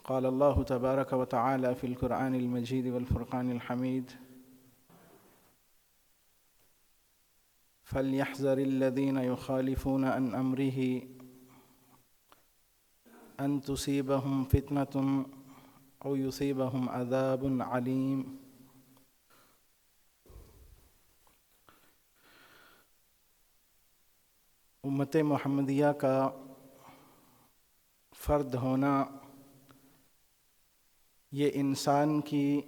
قال الله تبارك وتعالى في القرآن المجيد والفرقان الحميد فليحذر الذين يخالفون عن أمره أن تصيبهم فتنة أو يصيبهم عذاب عليم۔ امت محمدیہ کا فرد ہونا یہ انسان کی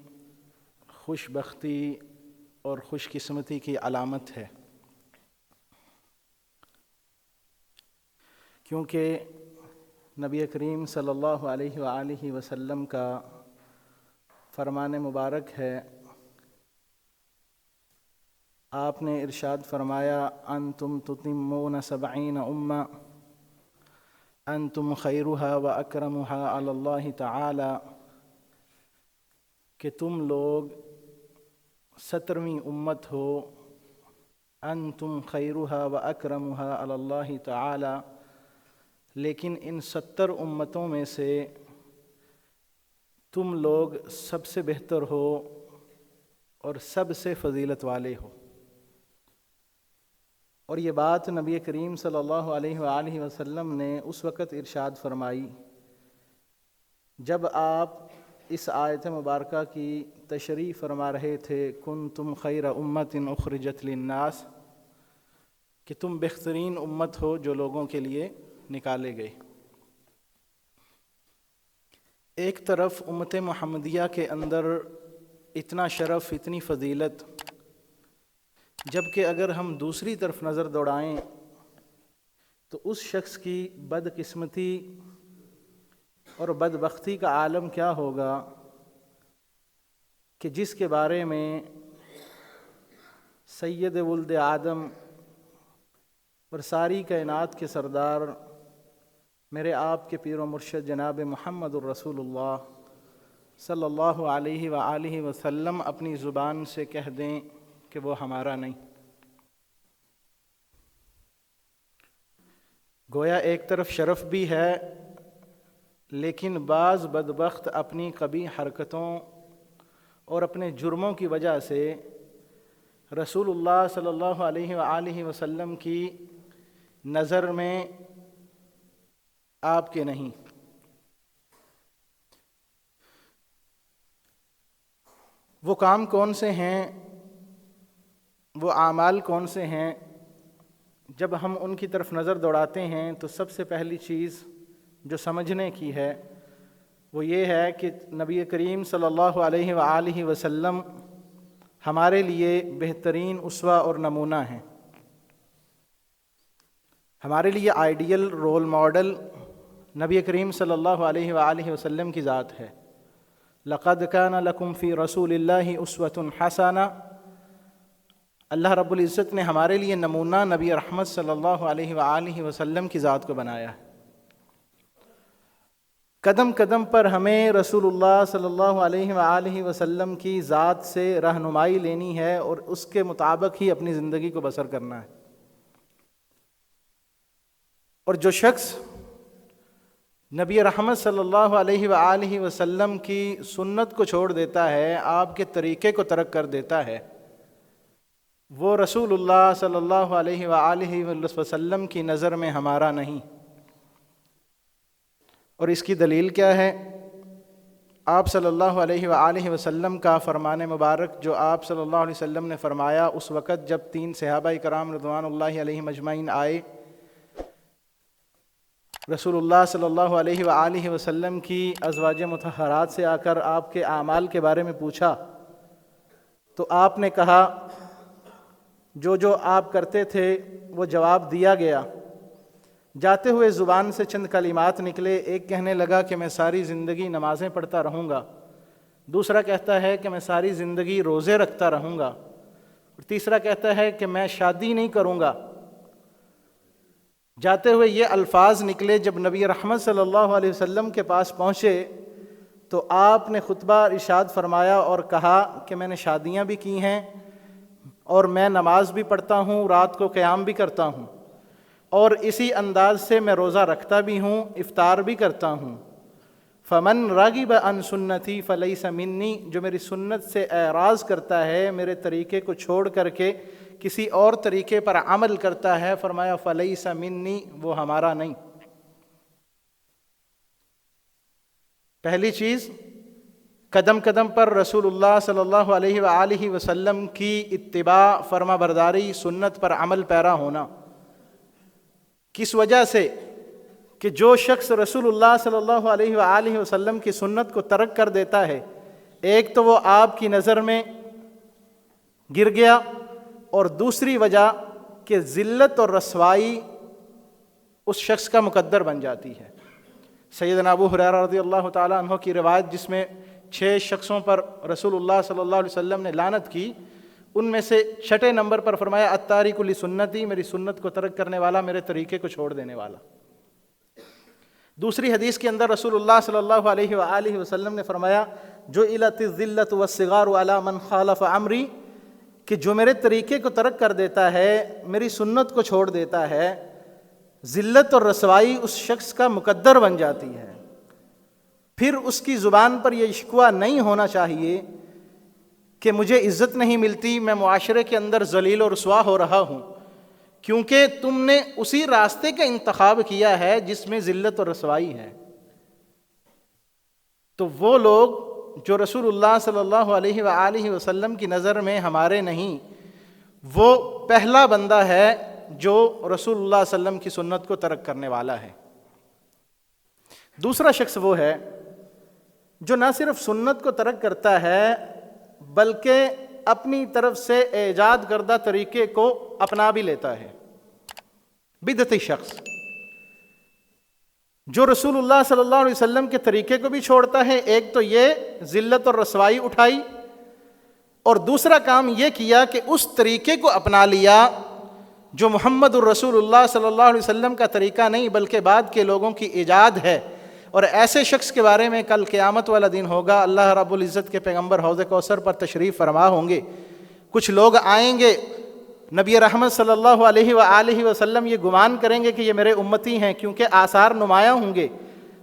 خوش بختی اور خوش قسمتی کی علامت ہے، کیونکہ نبی کریم صلی اللہ علیہ وآلہ وسلم کا فرمان مبارک ہے، آپ نے ارشاد فرمایا انتم تتمون 70 امہ انتم خیرها و اکرمها علی اللہ تعالی، کہ تم لوگ 70ویں امت ہو، انتم خیرها و اکرمها علی اللہ تعالی، لیکن ان 70 امتوں میں سے تم لوگ سب سے بہتر ہو اور سب سے فضیلت والے ہو۔ اور یہ بات نبی کریم صلی اللہ علیہ وآلہ وسلم نے اس وقت ارشاد فرمائی جب آپ اس آیت مبارکہ کی تشریح فرما رہے تھے کنتم خیر امت اخرجت للناس، کہ تم بہترین امت ہو جو لوگوں کے لیے نکالے گئے۔ ایک طرف امت محمدیہ کے اندر اتنا شرف، اتنی فضیلت، جبکہ اگر ہم دوسری طرف نظر دوڑائیں تو اس شخص کی بدقسمتی اور بدبختی کا عالم کیا ہوگا کہ جس کے بارے میں سید ولد آدم اور ساری کائنات کے سردار میرے آپ کے پیر و مرشد جناب محمد الرسول اللہ صلی اللہ علیہ وآلہ وسلم اپنی زبان سے کہہ دیں کہ وہ ہمارا نہیں۔ گویا ایک طرف شرف بھی ہے، لیکن بعض بدبخت اپنی قبیح حرکتوں اور اپنے جرموں کی وجہ سے رسول اللہ صلی اللہ علیہ وآلہ وسلم کی نظر میں آپ کے نہیں۔ وہ کام کون سے ہیں، وہ اعمال کون سے ہیں، جب ہم ان کی طرف نظر دوڑاتے ہیں تو سب سے پہلی چیز جو سمجھنے کی ہے وہ یہ ہے کہ نبی کریم صلی اللہ علیہ وآلہ وسلم ہمارے لیے بہترین اسوہ اور نمونہ ہیں، ہمارے لیے آئیڈیل رول ماڈل نبی کریم صلی اللہ علیہ وآلہ وسلم کی ذات ہے۔ لقد کان لکم فی رسول اللہ اسوۃ حسنہ، اللہ رب العزت نے ہمارے لیے نمونہ نبی رحمت صلی اللہ علیہ وآلہ وسلم کی ذات کو بنایا ہے۔ قدم قدم پر ہمیں رسول اللہ صلی اللہ علیہ وآلہ وسلم کی ذات سے رہنمائی لینی ہے اور اس کے مطابق ہی اپنی زندگی کو بسر کرنا ہے۔ اور جو شخص نبی رحمت صلی اللہ علیہ وآلہ وسلم کی سنت کو چھوڑ دیتا ہے، آپ کے طریقے کو ترک کر دیتا ہے، وہ رسول اللہ صلی اللہ علیہ وآلہ وسلم کی نظر میں ہمارا نہیں۔ اور اس کی دلیل کیا ہے؟ آپ صلی اللہ علیہ وآلہ وسلم کا فرمان مبارک جو آپ صلی اللہ علیہ وسلم نے فرمایا اس وقت جب 3 صحابہ کرام رضوان اللہ علیہم اجمعین آئے، رسول اللہ صلی اللہ علیہ وآلہ وسلم کی ازواج مطہرات سے آ کر آپ کے اعمال کے بارے میں پوچھا تو آپ نے کہا جو آپ کرتے تھے وہ جواب دیا گیا۔ جاتے ہوئے زبان سے چند کلمات نکلے، ایک کہنے لگا کہ میں ساری زندگی نمازیں پڑھتا رہوں گا، دوسرا کہتا ہے کہ میں ساری زندگی روزے رکھتا رہوں گا، اور تیسرا کہتا ہے کہ میں شادی نہیں کروں گا۔ جاتے ہوئے یہ الفاظ نکلے، جب نبی رحمت صلی اللہ علیہ وسلم کے پاس پہنچے تو آپ نے خطبہ ارشاد فرمایا اور کہا کہ میں نے شادیاں بھی کی ہیں اور میں نماز بھی پڑھتا ہوں، رات کو قیام بھی کرتا ہوں، اور اسی انداز سے میں روزہ رکھتا بھی ہوں، افطار بھی کرتا ہوں۔ فمن راغب عن سنتی فلیس منی، جو میری سنت سے اعراض کرتا ہے، میرے طریقے کو چھوڑ کر کے کسی اور طریقے پر عمل کرتا ہے، فرمایا فلیس منی، وہ ہمارا نہیں۔ پہلی چیز، قدم قدم پر رسول اللہ صلی اللہ علیہ وآلہ وسلم کی اتباع، فرما برداری، سنت پر عمل پیرا ہونا۔ کس وجہ سے؟ کہ جو شخص رسول اللہ صلی اللہ علیہ وآلہ وسلم کی سنت کو ترک کر دیتا ہے، ایک تو وہ آپ کی نظر میں گر گیا، اور دوسری وجہ کہ ذلت اور رسوائی اس شخص کا مقدر بن جاتی ہے۔ سیدنا ابو ہریرہ رضی اللہ تعالیٰ عنہ کی روایت، جس میں 6 شخصوں پر رسول اللہ صلی اللہ علیہ وسلم نے لعنت کی، ان میں سے 6 نمبر پر فرمایا التارک لسنتی، میری سنت کو ترک کرنے والا، میرے طریقے کو چھوڑ دینے والا۔ دوسری حدیث کے اندر رسول اللہ صلی اللہ علیہ وآلہ وسلم نے فرمایا جعلت الذلۃ والصغار علی من خالف امری، کہ جو میرے طریقے کو ترک کر دیتا ہے، میری سنت کو چھوڑ دیتا ہے، ذلت اور رسوائی اس شخص کا مقدر بن جاتی ہے۔ پھر اس کی زبان پر یہ شکوہ نہیں ہونا چاہیے کہ مجھے عزت نہیں ملتی، میں معاشرے کے اندر ذلیل و رسوا ہو رہا ہوں، کیونکہ تم نے اسی راستے کا انتخاب کیا ہے جس میں ذلت اور رسوائی ہے۔ تو وہ لوگ جو رسول اللہ صلی اللہ علیہ وآلہ وسلم کی نظر میں ہمارے نہیں، وہ پہلا بندہ ہے جو رسول اللہ صلی اللہ علیہ وسلم کی سنت کو ترک کرنے والا ہے۔ دوسرا شخص وہ ہے جو نہ صرف سنت کو ترک کرتا ہے بلکہ اپنی طرف سے ایجاد کردہ طریقے کو اپنا بھی لیتا ہے۔ بدعتی شخص جو رسول اللہ صلی اللہ علیہ وسلم کے طریقے کو بھی چھوڑتا ہے، ایک تو یہ ذلت اور رسوائی اٹھائی، اور دوسرا کام یہ کیا کہ اس طریقے کو اپنا لیا جو محمد الرسول اللہ صلی اللہ علیہ وسلم کا طریقہ نہیں بلکہ بعد کے لوگوں کی ایجاد ہے۔ اور ایسے شخص کے بارے میں کل قیامت والا دن ہوگا، اللہ رب العزت کے پیغمبر حوض کوثر پر تشریف فرما ہوں گے، کچھ لوگ آئیں گے، نبی رحمت صلی اللہ علیہ وآلہ وسلم یہ گمان کریں گے کہ یہ میرے امتی ہیں کیونکہ آثار نمایاں ہوں گے،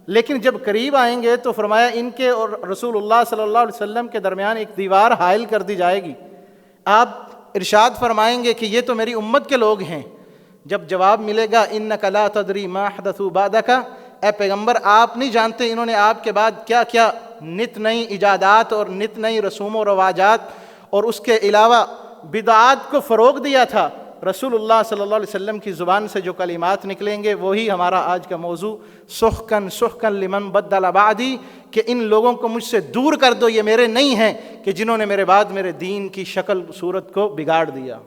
لیکن جب قریب آئیں گے تو فرمایا ان کے اور رسول اللہ صلی اللہ علیہ وسلم کے درمیان ایک دیوار حائل کر دی جائے گی۔ آپ ارشاد فرمائیں گے کہ یہ تو میری امت کے لوگ ہیں۔ جب جواب ملے گا انک لا تدری ما احدثوا بعدک، اے پیغمبر آپ نہیں جانتے انہوں نے آپ کے بعد کیا کیا نت نئی ایجادات اور نت نئی رسوم و رواجات اور اس کے علاوہ بدعات کو فروغ دیا تھا۔ رسول اللہ صلی اللہ علیہ وسلم کی زبان سے جو کلمات نکلیں گے وہی ہمارا آج کا موضوع، سحقاً سحقاً لمن بدل بعدی، کہ ان لوگوں کو مجھ سے دور کر دو، یہ میرے نہیں ہیں کہ جنہوں نے میرے بعد میرے دین کی شکل صورت کو بگاڑ دیا۔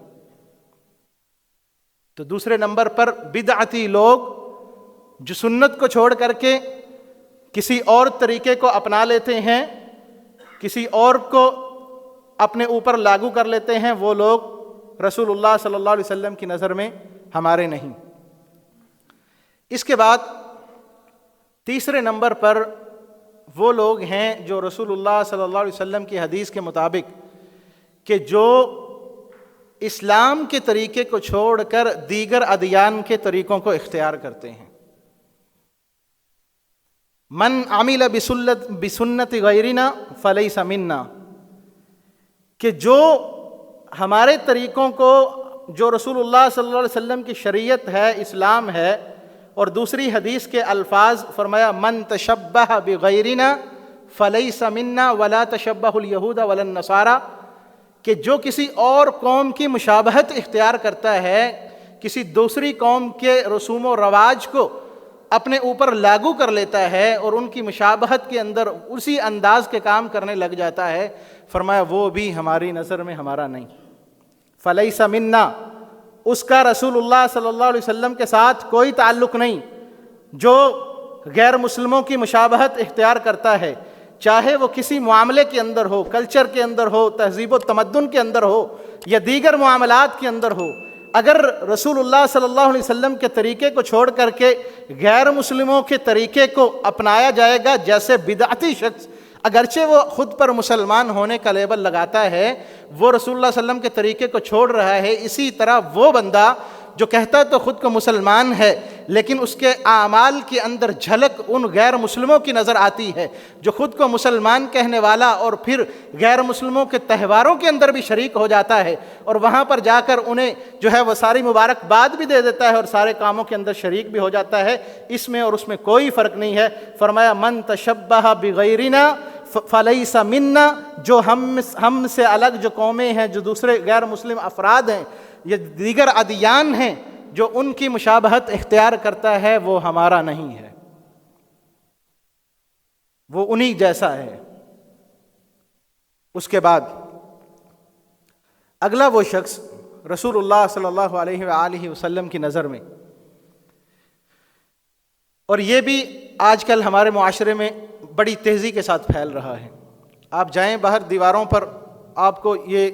تو دوسرے نمبر پر بدعتی لوگ جو سنت کو چھوڑ کر کے کسی اور طریقے کو اپنا لیتے ہیں، کسی اور کو اپنے اوپر لاگو کر لیتے ہیں، وہ لوگ رسول اللہ صلی اللہ علیہ وسلم کی نظر میں ہمارے نہیں۔ اس کے بعد تیسرے نمبر پر وہ لوگ ہیں جو رسول اللہ صلی اللہ علیہ وسلم کی حدیث کے مطابق کہ جو اسلام کے طریقے کو چھوڑ کر دیگر ادیان کے طریقوں کو اختیار کرتے ہیں۔ من عمل بسنت غیرنا فلیس منا، کہ جو ہمارے طریقوں کو، جو رسول اللہ صلی اللہ علیہ وسلم کی شریعت ہے، اسلام ہے، اور دوسری حدیث کے الفاظ فرمایا من تشبہ بغیرنا فلیس منا ولا تشبہ الیہود ولا النصارى، کہ جو کسی اور قوم کی مشابہت اختیار کرتا ہے، کسی دوسری قوم کے رسوم و رواج کو اپنے اوپر لاگو کر لیتا ہے اور ان کی مشابہت کے اندر اسی انداز کے کام کرنے لگ جاتا ہے، فرمایا وہ بھی ہماری نظر میں ہمارا نہیں۔ فلیس منا، اس کا رسول اللہ صلی اللہ علیہ وسلم کے ساتھ کوئی تعلق نہیں۔ جو غیر مسلموں کی مشابہت اختیار کرتا ہے، چاہے وہ کسی معاملے کے اندر ہو، کلچر کے اندر ہو، تہذیب و تمدن کے اندر ہو یا دیگر معاملات کے اندر ہو، اگر رسول اللہ صلی اللہ علیہ وسلم کے طریقے کو چھوڑ کر کے غیر مسلموں کے طریقے کو اپنایا جائے گا، جیسے بدعتی شخص اگرچہ وہ خود پر مسلمان ہونے کا لیبل لگاتا ہے، وہ رسول اللہ صلی اللہ علیہ وسلم کے طریقے کو چھوڑ رہا ہے، اسی طرح وہ بندہ جو کہتا تو خود کو مسلمان ہے لیکن اس کے اعمال کے اندر جھلک ان غیر مسلموں کی نظر آتی ہے، جو خود کو مسلمان کہنے والا اور پھر غیر مسلموں کے تہواروں کے اندر بھی شریک ہو جاتا ہے اور وہاں پر جا کر انہیں جو ہے وہ ساری مبارکباد بھی دے دیتا ہے اور سارے کاموں کے اندر شریک بھی ہو جاتا ہے، اس میں اور اس میں کوئی فرق نہیں ہے۔ فرمایا من تشبہ بغیرنا فلیس منا، جو ہم سے الگ جو قومیں ہیں، جو دوسرے غیر مسلم افراد ہیں یا دیگر ادیان ہیں، جو ان کی مشابہت اختیار کرتا ہے وہ ہمارا نہیں ہے، وہ انہی جیسا ہے۔ اس کے بعد اگلا وہ شخص رسول اللہ صلی اللہ علیہ وآلہ وسلم کی نظر میں، اور یہ بھی آج کل ہمارے معاشرے میں بڑی تیزی کے ساتھ پھیل رہا ہے۔ آپ جائیں باہر دیواروں پر آپ کو یہ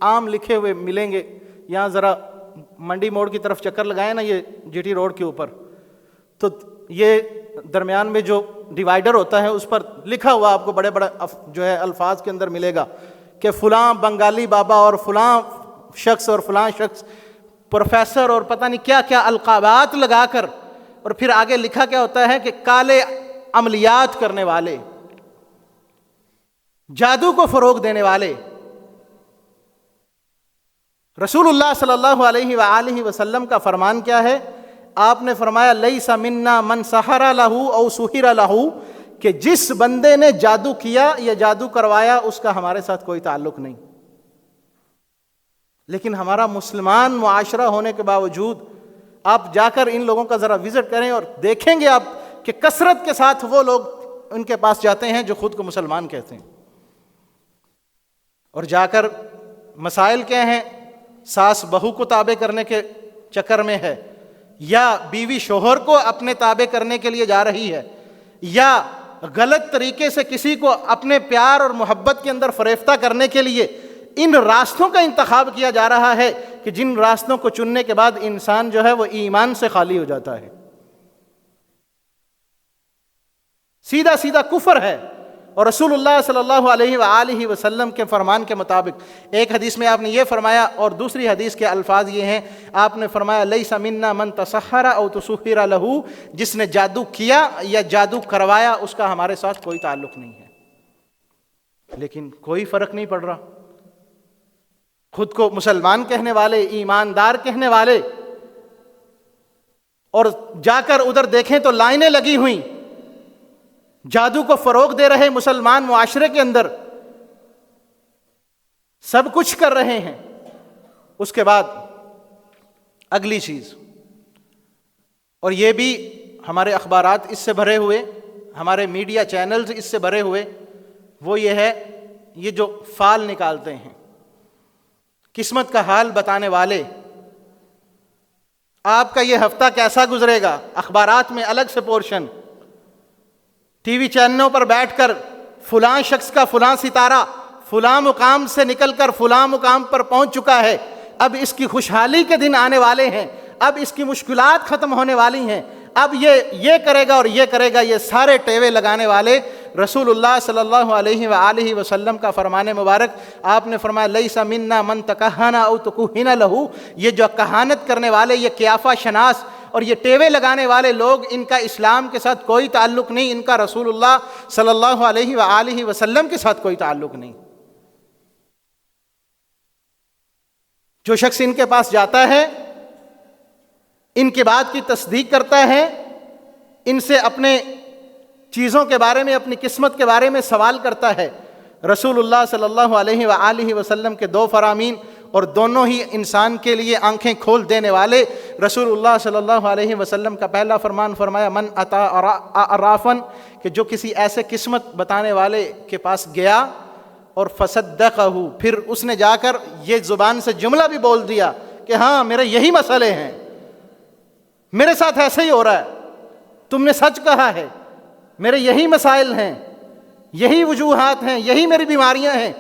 عام لکھے ہوئے ملیں گے، یہاں ذرا منڈی موڑ کی طرف چکر لگائیں نا، یہ جی ٹی روڈ کے اوپر، تو یہ درمیان میں جو ڈیوائیڈر ہوتا ہے اس پر لکھا ہوا آپ کو بڑے بڑے جو ہے الفاظ کے اندر ملے گا کہ فلاں بنگالی بابا اور فلاں شخص اور فلاں شخص پروفیسر اور پتہ نہیں کیا کیا القابات لگا کر، اور پھر آگے لکھا کیا ہوتا ہے کہ کالے عملیات کرنے والے، جادو کو فروغ دینے والے۔ رسول اللہ صلی اللہ علیہ وآلہ وسلم کا فرمان کیا ہے؟ آپ نے فرمایا لیس منا من سحر لہ او سحر لہ، کہ جس بندے نے جادو کیا یا جادو کروایا اس کا ہمارے ساتھ کوئی تعلق نہیں۔ لیکن ہمارا مسلمان معاشرہ ہونے کے باوجود آپ جا کر ان لوگوں کا ذرا وزٹ کریں اور دیکھیں گے آپ کہ کثرت کے ساتھ وہ لوگ ان کے پاس جاتے ہیں جو خود کو مسلمان کہتے ہیں، اور جا کر مسائل کیا ہیں؟ ساس بہو کو تابع کرنے کے چکر میں ہے، یا بیوی شوہر کو اپنے تابع کرنے کے لیے جا رہی ہے، یا غلط طریقے سے کسی کو اپنے پیار اور محبت کے اندر فریفتہ کرنے کے لیے ان راستوں کا انتخاب کیا جا رہا ہے کہ جن راستوں کو چننے کے بعد انسان جو ہے وہ ایمان سے خالی ہو جاتا ہے، سیدھا سیدھا کفر ہے۔ اور رسول اللہ صلی اللہ علیہ وآلہ وسلم کے فرمان کے مطابق ایک حدیث میں آپ نے یہ فرمایا، اور دوسری حدیث کے الفاظ یہ ہیں، آپ نے فرمایا لیس منا من تسحر او تسحر لہ، جس نے جادو کیا یا جادو کروایا اس کا ہمارے ساتھ کوئی تعلق نہیں ہے۔ لیکن کوئی فرق نہیں پڑ رہا، خود کو مسلمان کہنے والے، ایماندار کہنے والے، اور جا کر ادھر دیکھیں تو لائنیں لگی ہوئیں، جادو کو فروغ دے رہے مسلمان معاشرے کے اندر سب کچھ کر رہے ہیں۔ اس کے بعد اگلی چیز، اور یہ بھی ہمارے اخبارات اس سے بھرے ہوئے، ہمارے میڈیا چینلز اس سے بھرے ہوئے، وہ یہ ہے، یہ جو فال نکالتے ہیں، قسمت کا حال بتانے والے، آپ کا یہ ہفتہ کیسا گزرے گا، اخبارات میں الگ سے پورشن، ٹی وی چینلوں پر بیٹھ کر فلاں شخص کا فلاں ستارہ فلاں مقام سے نکل کر فلاں مقام پر پہنچ چکا ہے، اب اس کی خوشحالی کے دن آنے والے ہیں، اب اس کی مشکلات ختم ہونے والی ہیں، اب یہ کرے گا اور یہ کرے گا، یہ سارے ٹیوے لگانے والے رسول اللہ صلی اللہ علیہ وآلہ وسلم کا فرمان مبارک، آپ نے فرمایا لیس منا من تکہن او تکہن لہ، یہ جو کہانت کرنے والے، یہ قیافہ شناس اور یہ ٹیوے لگانے والے لوگ، ان کا اسلام کے ساتھ کوئی تعلق نہیں، ان کا رسول اللہ صلی اللہ علیہ وآلہ وسلم کے ساتھ کوئی تعلق نہیں۔ جو شخص ان کے پاس جاتا ہے، ان کی بات کی تصدیق کرتا ہے، ان سے اپنے چیزوں کے بارے میں، اپنی قسمت کے بارے میں سوال کرتا ہے، رسول اللہ صلی اللہ علیہ وآلہ وسلم کے دو فرامین اور دونوں ہی انسان کے لیے آنکھیں کھول دینے والے، رسول اللہ صلی اللہ علیہ وسلم کا پہلا فرمان فرمایا من اتا عرافن، کہ جو کسی ایسے قسمت بتانے والے کے پاس گیا اور فصدقہ، پھر اس نے جا کر یہ زبان سے جملہ بھی بول دیا کہ ہاں میرے یہی مسئلے ہیں، میرے ساتھ ایسے ہی ہو رہا ہے، تم نے سچ کہا ہے، میرے یہی مسائل ہیں، یہی وجوہات ہیں، یہی میری بیماریاں ہیں،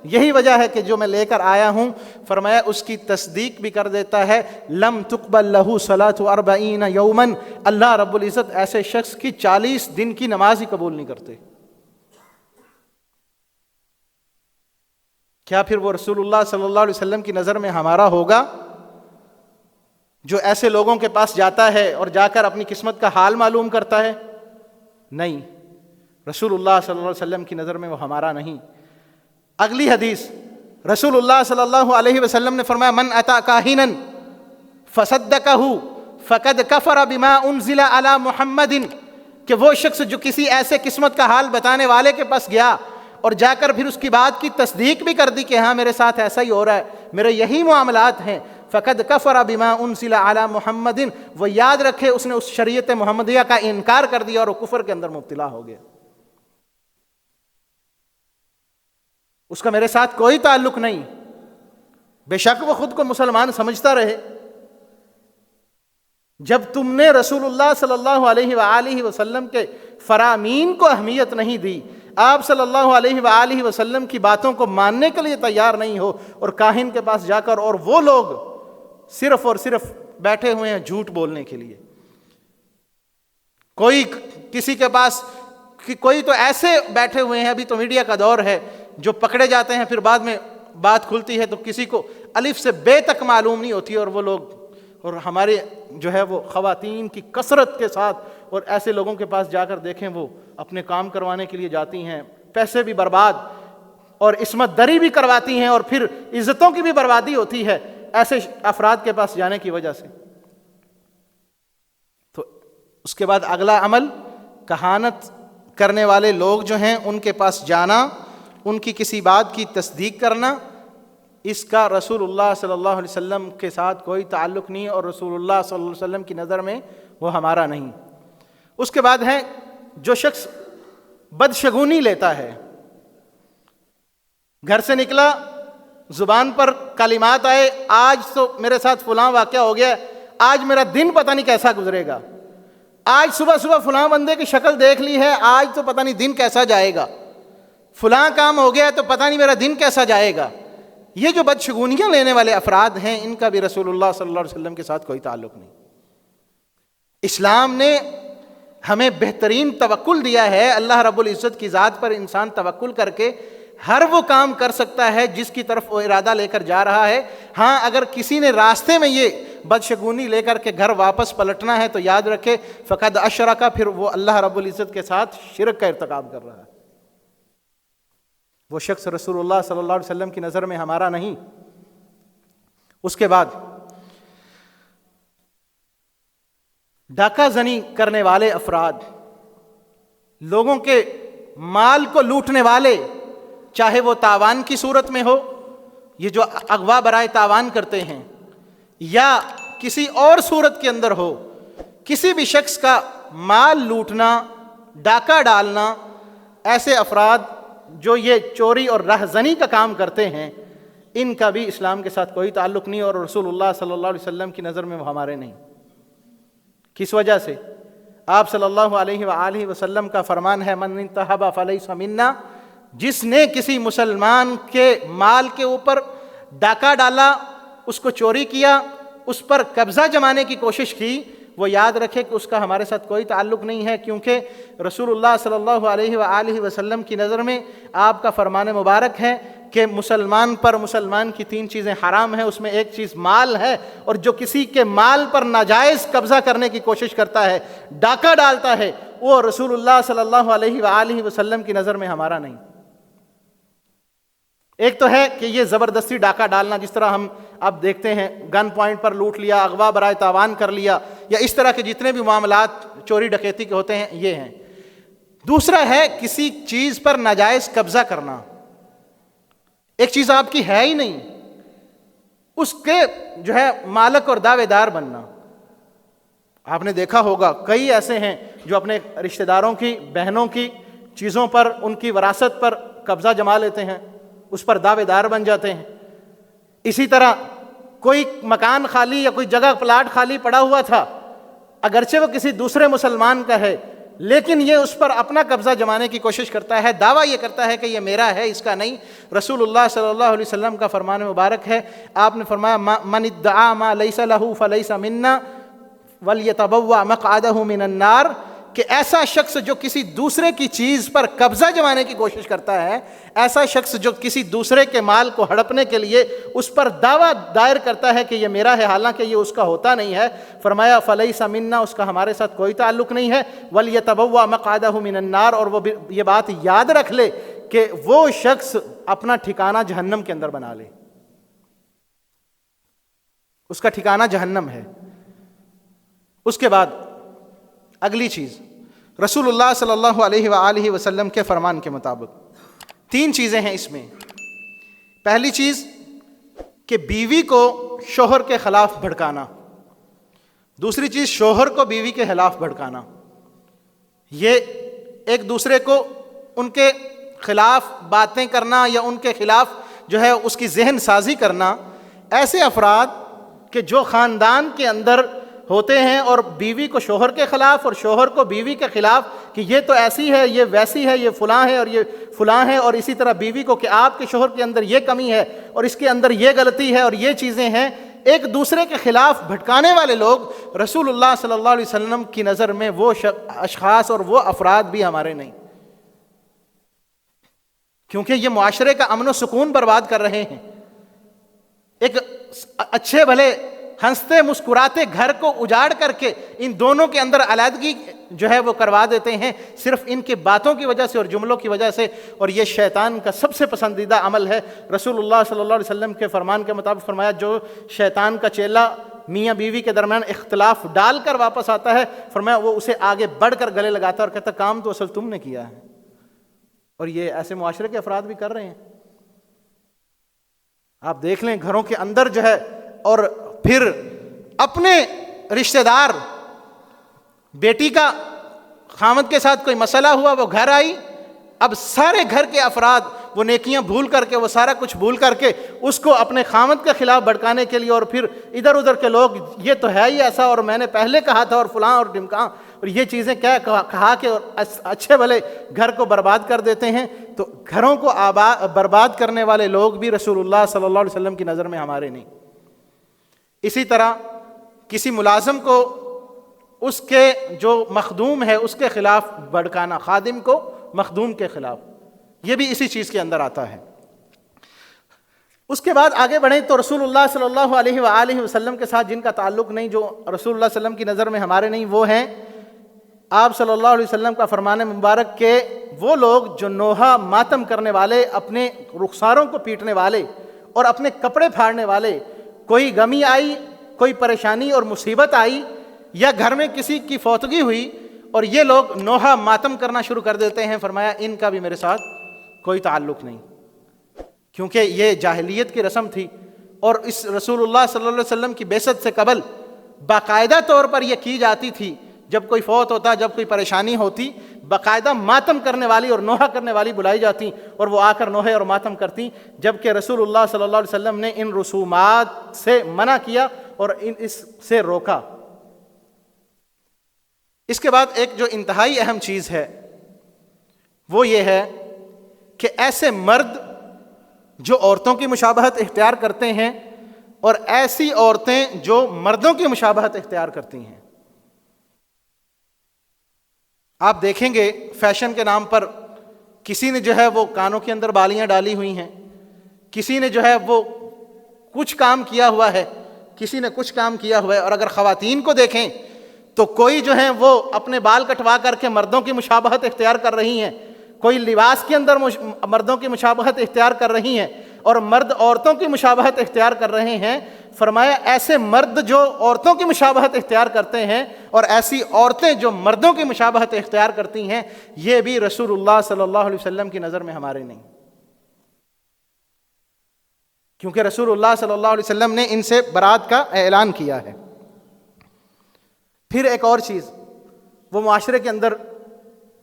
یہی وجہ ہے کہ جو میں لے کر آیا ہوں، فرمایا اس کی تصدیق بھی کر دیتا ہے، لم تقبل لہ صلاۃ 40 یوما، اللہ رب العزت ایسے شخص کی 40 دن کی نماز ہی قبول نہیں کرتے۔ کیا پھر وہ رسول اللہ صلی اللہ علیہ وسلم کی نظر میں ہمارا ہوگا؟ جو ایسے لوگوں کے پاس جاتا ہے اور جا کر اپنی قسمت کا حال معلوم کرتا ہے؟ نہیں، رسول اللہ صلی اللہ علیہ وسلم کی نظر میں وہ ہمارا نہیں۔ اگلی حدیث، رسول اللہ صلی اللہ علیہ وسلم نے فرمایا من اتی کاہنا فصدقہ فقد کفر بما انزل علی محمد، کہ وہ شخص جو کسی ایسے قسمت کا حال بتانے والے کے پاس گیا اور جا کر پھر اس کی بات کی تصدیق بھی کر دی کہ ہاں میرے ساتھ ایسا ہی ہو رہا ہے، میرے یہی معاملات ہیں، فقد کفر بما انزل علی محمد، وہ یاد رکھے اس نے اس شریعت محمدیہ کا انکار کر دیا اور وہ کفر کے اندر مبتلا ہو گیا۔ اس کا میرے ساتھ کوئی تعلق نہیں، بے شک وہ خود کو مسلمان سمجھتا رہے۔ جب تم نے رسول اللہ صلی اللہ علیہ وآلہ وسلم کے فرامین کو اہمیت نہیں دی، آپ صلی اللہ علیہ وآلہ وسلم کی باتوں کو ماننے کے لیے تیار نہیں ہو، اور کاہن کے پاس جا کر، اور وہ لوگ صرف اور صرف بیٹھے ہوئے ہیں جھوٹ بولنے کے لیے، کوئی کسی کے پاس، کوئی تو ایسے بیٹھے ہوئے ہیں، ابھی تو میڈیا کا دور ہے، جو پکڑے جاتے ہیں، پھر بعد میں بات کھلتی ہے تو کسی کو الف سے بے تک معلوم نہیں ہوتی، اور وہ لوگ، اور ہمارے جو ہے وہ خواتین کی کثرت کے ساتھ، اور ایسے لوگوں کے پاس جا کر دیکھیں وہ اپنے کام کروانے کے لیے جاتی ہیں، پیسے بھی برباد اور عصمت دری بھی کرواتی ہیں، اور پھر عزتوں کی بھی بربادی ہوتی ہے ایسے افراد کے پاس جانے کی وجہ سے۔ تو اس کے بعد اگلا عمل، کہانت کرنے والے لوگ جو ہیں ان کے پاس جانا، ان کی کسی بات کی تصدیق کرنا، اس کا رسول اللہ صلی اللہ علیہ وسلم کے ساتھ کوئی تعلق نہیں، اور رسول اللہ صلی اللہ علیہ وسلم کی نظر میں وہ ہمارا نہیں۔ اس کے بعد ہے جو شخص بدشگونی لیتا ہے، گھر سے نکلا، زبان پر کلمات آئے، آج تو میرے ساتھ فلاں واقعہ ہو گیا، آج میرا دن پتہ نہیں کیسا گزرے گا، آج صبح صبح فلاں بندے کی شکل دیکھ لی ہے، آج تو پتہ نہیں دن کیسا جائے گا، فلاں کام ہو گیا تو پتہ نہیں میرا دن کیسا جائے گا۔ یہ جو بدشگونیاں لینے والے افراد ہیں، ان کا بھی رسول اللہ صلی اللہ علیہ وسلم کے ساتھ کوئی تعلق نہیں۔ اسلام نے ہمیں بہترین توکل دیا ہے، اللہ رب العزت کی ذات پر انسان توکل کر کے ہر وہ کام کر سکتا ہے جس کی طرف وہ ارادہ لے کر جا رہا ہے۔ ہاں، اگر کسی نے راستے میں یہ بدشگونی لے کر کے گھر واپس پلٹنا ہے تو یاد رکھے فقد اشرک، پھر وہ اللہ رب العزت کے ساتھ شرک کا ارتکاب کر رہا ہے۔ وہ شخص رسول اللہ صلی اللہ علیہ وسلم کی نظر میں ہمارا نہیں۔ اس کے بعد ڈاکہ زنی کرنے والے افراد، لوگوں کے مال کو لوٹنے والے، چاہے وہ تاوان کی صورت میں ہو، یہ جو اغوا برائے تاوان کرتے ہیں، یا کسی اور صورت کے اندر ہو، کسی بھی شخص کا مال لوٹنا، ڈاکہ ڈالنا، ایسے افراد جو یہ چوری اور رہزنی کا کام کرتے ہیں، ان کا بھی اسلام کے ساتھ کوئی تعلق نہیں، اور رسول اللہ صلی اللہ علیہ وسلم کی نظر میں وہ ہمارے نہیں۔ کس وجہ سے؟ آپ صلی اللہ علیہ وآلہ وسلم کا فرمان ہے من انتہب فلیس منا، جس نے کسی مسلمان کے مال کے اوپر ڈاکہ ڈالا، اس کو چوری کیا، اس پر قبضہ جمانے کی کوشش کی، وہ یاد رکھے کہ اس کا ہمارے ساتھ کوئی تعلق نہیں ہے، کیونکہ رسول اللہ صلی اللہ علیہ وآلہ وسلم کی نظر میں آپ کا فرمان مبارک ہے کہ مسلمان پر مسلمان کی 3 چیزیں حرام ہیں، اس میں ایک چیز مال ہے، اور جو کسی کے مال پر ناجائز قبضہ کرنے کی کوشش کرتا ہے، ڈاکہ ڈالتا ہے، وہ رسول اللہ صلی اللہ علیہ وآلہ وسلم کی نظر میں ہمارا نہیں۔ ایک تو ہے کہ یہ زبردستی ڈاکہ ڈالنا، جس طرح ہم اب دیکھتے ہیں گن پوائنٹ پر لوٹ لیا، اغوا برائے تاوان کر لیا، یا اس طرح کے جتنے بھی معاملات چوری ڈکیتی کے ہوتے ہیں، یہ ہیں۔ دوسرا ہے کسی چیز پر ناجائز قبضہ کرنا، ایک چیز آپ کی ہے ہی نہیں، اس کے جو ہے مالک اور دعوے دار بننا۔ آپ نے دیکھا ہوگا کئی ایسے ہیں جو اپنے رشتہ داروں کی، بہنوں کی چیزوں پر، ان کی وراثت پر قبضہ جما لیتے ہیں، اس پر دعوے دار بن جاتے ہیں۔ اسی طرح کوئی مکان خالی یا کوئی جگہ پلاٹ خالی پڑا ہوا تھا، اگرچہ وہ کسی دوسرے مسلمان کا ہے، لیکن یہ اس پر اپنا قبضہ جمانے کی کوشش کرتا ہے، دعویٰ یہ کرتا ہے کہ یہ میرا ہے، اس کا نہیں۔ رسول اللہ صلی اللہ علیہ وسلم کا فرمان مبارک ہے، آپ نے فرمایا من ادعا ما لیس لہ فلیس منا ولیتبوأ مقعدہ من النار، کہ ایسا شخص جو کسی دوسرے کی چیز پر قبضہ جمانے کی کوشش کرتا ہے، ایسا شخص جو کسی دوسرے کے مال کو ہڑپنے کے لیے اس پر دعویٰ دائر کرتا ہے کہ یہ میرا ہے حالانکہ یہ اس کا ہوتا نہیں ہے، فرمایا فلیس منا، اس کا ہمارے ساتھ کوئی تعلق نہیں ہے، ولیتبوأ مقعدہ من النار، اور وہ یہ بات یاد رکھ لے کہ وہ شخص اپنا ٹھکانہ جہنم کے اندر بنا لے، اس کا ٹھکانہ جہنم ہے۔ اس کے بعد اگلی چیز، رسول اللہ صلی اللہ علیہ وآلہ وسلم کے فرمان کے مطابق 3 چیزیں ہیں اس میں۔ پہلی چیز کہ بیوی کو شوہر کے خلاف بھڑکانا، دوسری چیز شوہر کو بیوی کے خلاف بھڑکانا، یہ ایک دوسرے کو ان کے خلاف باتیں کرنا یا ان کے خلاف جو ہے اس کی ذہن سازی کرنا۔ ایسے افراد کہ جو خاندان کے اندر ہوتے ہیں اور بیوی کو شوہر کے خلاف اور شوہر کو بیوی کے خلاف کہ یہ تو ایسی ہے، یہ ویسی ہے، یہ فلاں ہے اور یہ فلاں ہے، اور اسی طرح بیوی کو کہ آپ کے شوہر کے اندر یہ کمی ہے اور اس کے اندر یہ غلطی ہے اور یہ چیزیں ہیں، ایک دوسرے کے خلاف بھٹکانے والے لوگ رسول اللہ صلی اللہ علیہ وسلم کی نظر میں وہ اشخاص اور وہ افراد بھی ہمارے نہیں، کیونکہ یہ معاشرے کا امن و سکون برباد کر رہے ہیں۔ ایک اچھے بھلے ہنستے مسکراتے گھر کو اجاڑ کر کے ان دونوں کے اندر علیحدگی جو ہے وہ کروا دیتے ہیں، صرف ان کی باتوں کی وجہ سے اور جملوں کی وجہ سے، اور یہ شیطان کا سب سے پسندیدہ عمل ہے۔ رسول اللہ صلی اللہ علیہ وسلم کے فرمان کے مطابق فرمایا جو شیطان کا چیلا میاں بیوی کے درمیان اختلاف ڈال کر واپس آتا ہے، فرمایا وہ اسے آگے بڑھ کر گلے لگاتا ہے اور کہتا کام تو اصل تم نے کیا ہے، اور یہ ایسے معاشرے کے افراد بھی کر رہے ہیں۔ آپ دیکھ لیں گھروں کے اندر جو ہے، اور پھر اپنے رشتہ دار، بیٹی کا خامد کے ساتھ کوئی مسئلہ ہوا، وہ گھر آئی، اب سارے گھر کے افراد وہ نیکیاں بھول کر کے، وہ سارا کچھ بھول کر کے اس کو اپنے خامد کے خلاف بھڑکانے کے لیے، اور پھر ادھر ادھر کے لوگ یہ تو ہے ہی ایسا اور میں نے پہلے کہا تھا اور فلاں اور ڈمکاں اور یہ چیزیں کیا کہا کے اور اچھے بھلے گھر کو برباد کر دیتے ہیں۔ تو گھروں کو برباد کرنے والے لوگ بھی رسول اللہ صلی اللہ علیہ وسلم کی نظر میں ہمارے نہیں۔ اسی طرح کسی ملازم کو اس کے جو مخدوم ہے اس کے خلاف بھڑکانا، خادم کو مخدوم کے خلاف، یہ بھی اسی چیز کے اندر آتا ہے۔ اس کے بعد آگے بڑھیں تو رسول اللہ صلی اللہ علیہ وآلہ وسلم کے ساتھ جن کا تعلق نہیں، جو رسول اللہ صلی اللہ علیہ وسلم کی نظر میں ہمارے نہیں، وہ ہیں آپ صلی اللہ علیہ وسلم کا فرمان مبارک کہ وہ لوگ جو نوحہ ماتم کرنے والے، اپنے رخساروں کو پیٹنے والے اور اپنے کپڑے پھاڑنے والے، کوئی غمی آئی، کوئی پریشانی اور مصیبت آئی، یا گھر میں کسی کی فوتگی ہوئی اور یہ لوگ نوحہ ماتم کرنا شروع کر دیتے ہیں، فرمایا ان کا بھی میرے ساتھ کوئی تعلق نہیں، کیونکہ یہ جاہلیت کی رسم تھی، اور اس رسول اللہ صلی اللہ علیہ وسلم کی بعثت سے قبل باقاعدہ طور پر یہ کی جاتی تھی۔ جب کوئی فوت ہوتا، جب کوئی پریشانی ہوتی، باقاعدہ ماتم کرنے والی اور نوحہ کرنے والی بلائی جاتی اور وہ آ کر نوحے اور ماتم کرتی، جبکہ رسول اللہ صلی اللہ علیہ وسلم نے ان رسومات سے منع کیا اور اس سے روکا۔ اس کے بعد ایک جو انتہائی اہم چیز ہے وہ یہ ہے کہ ایسے مرد جو عورتوں کی مشابہت اختیار کرتے ہیں اور ایسی عورتیں جو مردوں کی مشابہت اختیار کرتی ہیں۔ آپ دیکھیں گے فیشن کے نام پر کسی نے جو ہے وہ کانوں کے اندر بالیاں ڈالی ہوئی ہیں، کسی نے جو ہے وہ کچھ کام کیا ہوا ہے، کسی نے کچھ کام کیا ہوا ہے، اور اگر خواتین کو دیکھیں تو کوئی جو ہیں وہ اپنے بال کٹوا کر کے مردوں کی مشابہت اختیار کر رہی ہیں، کوئی لباس کے اندر مردوں کی مشابہت اختیار کر رہی ہیں، اور مرد عورتوں کی مشابہت اختیار کر رہے ہیں۔ فرمایا ایسے مرد جو عورتوں کی مشابہت اختیار کرتے ہیں اور ایسی عورتیں جو مردوں کی مشابہت اختیار کرتی ہیں، یہ بھی رسول اللہ صلی اللہ علیہ وسلم کی نظر میں ہمارے نہیں، کیونکہ رسول اللہ صلی اللہ علیہ وسلم نے ان سے برات کا اعلان کیا ہے۔ پھر ایک اور چیز وہ معاشرے کے اندر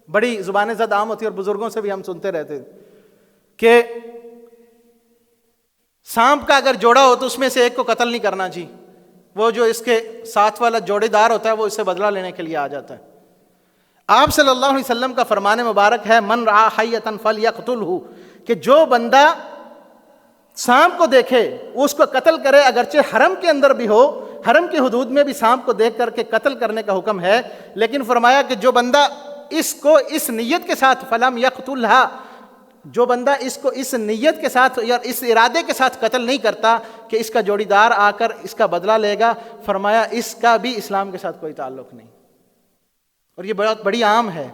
بڑی زبان زد عام ہوتی ہے اور بزرگوں سے بھی ہم سنتے رہتے کہ سانپ کا اگر جوڑا ہو تو اس میں سے ایک کو قتل نہیں کرنا جی، وہ جو اس کے ساتھ والا جوڑے دار ہوتا ہے وہ اس سے بدلہ لینے کے لیے آ جاتا ہے۔ آپ صلی اللہ علیہ وسلم کا فرمان مبارک ہے من رعا حیۃ فلیقتلہ، کہ جو بندہ سانپ کو دیکھے اس کو قتل کرے، اگرچہ حرم کے اندر بھی ہو، حرم کی حدود میں بھی سانپ کو دیکھ کر کے قتل کرنے کا حکم ہے، لیکن فرمایا کہ جو بندہ اس کو اس نیت کے ساتھ فلم یقتلھا، جو بندہ اس کو اس نیت کے ساتھ یا اس ارادے کے ساتھ قتل نہیں کرتا کہ اس کا جوڑی دار آ کر اس کا بدلہ لے گا، فرمایا اس کا بھی اسلام کے ساتھ کوئی تعلق نہیں۔ اور یہ بہت بڑی عام ہے،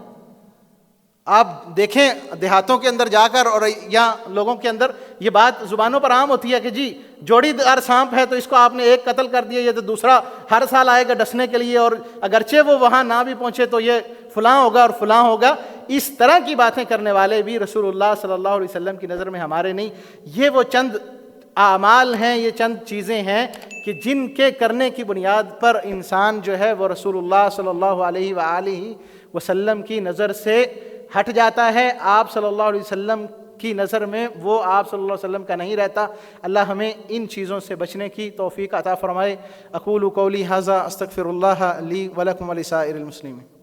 آپ دیکھیں دیہاتوں کے اندر جا کر اور یا لوگوں کے اندر یہ بات زبانوں پر عام ہوتی ہے کہ جی جوڑی دار سانپ ہے تو اس کو آپ نے ایک قتل کر دیا، یہ تو دوسرا ہر سال آئے گا ڈسنے کے لیے، اور اگرچہ وہ وہاں نہ بھی پہنچے تو یہ فلاں ہوگا اور فلاں ہوگا۔ اس طرح کی باتیں کرنے والے بھی رسول اللہ صلی اللہ علیہ وسلم کی نظر میں ہمارے نہیں۔ یہ وہ چند اعمال ہیں، یہ چند چیزیں ہیں کہ جن کے کرنے کی بنیاد پر انسان جو ہے وہ رسول اللہ صلی اللہ علیہ وآلہ وسلم کی نظر سے ہٹ جاتا ہے، آپ صلی اللہ علیہ وسلم کی نظر میں وہ آپ صلی اللہ علیہ وسلم کا نہیں رہتا۔ اللہ ہمیں ان چیزوں سے بچنے کی توفیق عطا فرمائے۔ اقول قولی ھذا استغفر اللہ لی ولکم ولسائر المسلمین۔